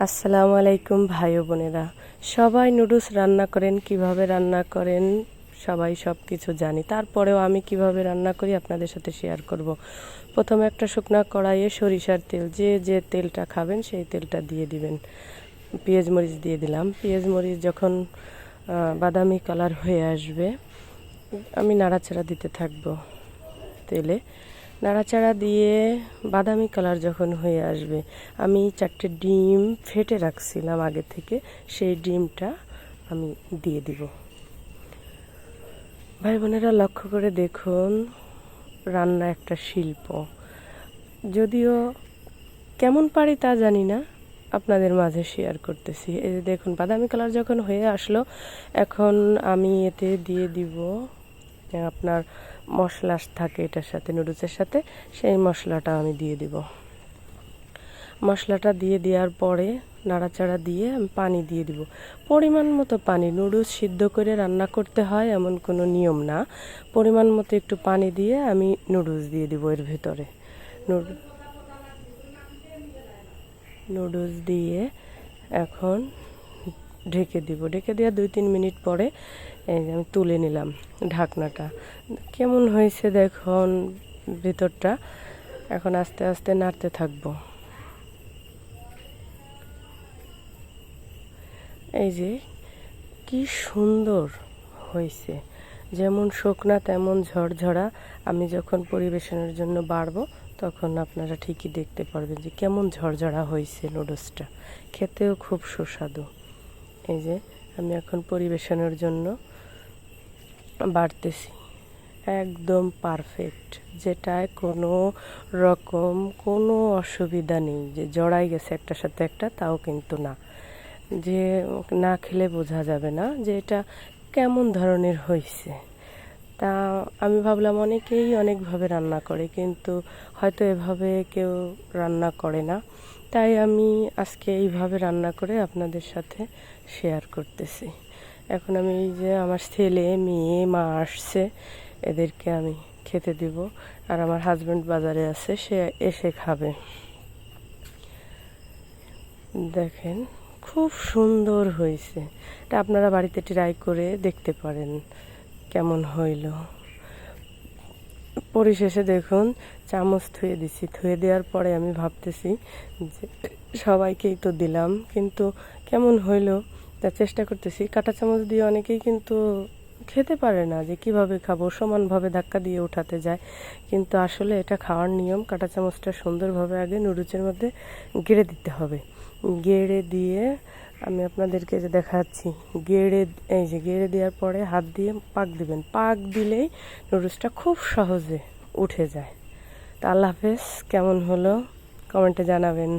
আসসালামু আলাইকুম ভাই ও বোনেরা। সবাই নুডলস রান্না করেন, কিভাবে রান্না করেন সবাই সব কিছু জানি। তারপরেও আমি কিভাবে রান্না করি আপনাদের সাথে শেয়ার করব। প্রথমে একটা শুকনো কড়াইয়ে সরিষার তেল, যে যে তেলটা খাবেন সেই তেলটা দিয়ে দিবেন। পেঁয়াজ মরিচ দিয়ে দিলাম। পেঁয়াজ মরিচ যখন বাদামি কালার হয়ে আসবে আমি নাড়াচাড়া দিতে থাকবো তেলে। নাড়াচাড়া দিয়ে বাদামি কালার যখন হয়ে আসবে আমি 4টে ডিম ফেটে রাখছিলাম আগে থেকে, সেই ডিমটা আমি দিয়ে দিব। ভাই বোনেরা লক্ষ্য করে দেখুন, রান্না একটা শিল্প। যদিও কেমন পারি তা জানি না, আপনাদের মাঝে শেয়ার করতেছি। এই যে দেখুন বাদামি কালার যখন হয়ে আসলো, এখন আমি এতে দিয়ে দিব আপনার মশলা থাকে এটার সাথে, নুডলসের সাথে, সেই মশলাটা আমি দিয়ে দিব। মশলাটা দিয়ে দেওয়ার পরে নাড়াচাড়া দিয়ে আমি পানি দিয়ে দিব, পরিমাণ মতো পানি। নুডলস সিদ্ধ করে রান্না করতে হয় এমন কোনো নিয়ম না, পরিমাণ মতো একটু পানি দিয়ে আমি নুডলস দিয়ে দিব এর ভেতরে। নুডলস দিয়ে এখন ঢেকে দিব। ঢেকে দেওয়া 2-3 মিনিট পরে এই যে আমি তুলে নিলাম ঢাকনাটা। কেমন হয়েছে দেখুন ভিতরটা। এখন আস্তে আস্তে নাড়তে থাকবো। এই যে কি সুন্দর হয়েছে, যেমন শুকনা তেমন ঝরঝরা। আমি যখন পরিবেশনের জন্য বাড়বো তখন আপনারা ঠিকই দেখতে পারবেন যে কেমন ঝরঝরা হয়েছে নুডলসটা, খেতেও খুব সুস্বাদু। এই যে আমি এখন পরিবেশনের জন্য বাড়তেছি, একদম পারফেক্ট, যেটায় কোনো রকম কোনো অসুবিধা নেই যে জড়াই গেছে একটার সাথে একটা, তাও কিন্তু না, যে না খেলে বোঝা যাবে না যে এটা কেমন ধরনের হয়েছে। তা আমি ভাবলাম অনেকেই অনেকভাবে রান্না করে, কিন্তু হয়তো এভাবে কেউ রান্না করে না, তাই আমি আজকে এইভাবে রান্না করে আপনাদের সাথে শেয়ার করতেছি। এখন আমি এই যে আমার ছেলে মেয়ে মা আসছে, এদেরকে আমি খেতে দিব, আর আমার হাজব্যান্ড বাজারে আছে, সে এসে খাবে। দেখেন খুব সুন্দর হয়েছে, এটা আপনারা বাড়িতে ট্রাই করে দেখতে পারেন কেমন হইল। পরিশেষে দেখুন চামচ ধুয়ে দিছি, ধুয়ে দেওয়ার পরে আমি ভাবতেছি যে সবাইকেই তো দিলাম, কিন্তু কেমন হইল তা চেষ্টা করতেছি। কাঁটা চামচ দিয়ে অনেকেই কিন্তু খেতে পারে না, যে কিভাবে খাবো, সমানভাবে ধাক্কা দিয়ে উঠাতে যায়, কিন্তু আসলে এটা খাওয়ার নিয়ম। কাঁটা চামচটা সুন্দরভাবে আগে নুডলসের মধ্যে গেড়ে দিতে হবে। গেড়ে দিয়ে আমি আপনাদেরকে যে দেখাচ্ছি, এই যে গেড়ে দেওয়ার পরে হাত দিয়ে পাক দিবেন, পাক দিলেই নুডলসটা খুব সহজে উঠে যায়। তা আল্লাহ হাফেজ, কেমন হলো কমেন্টে জানাবেন।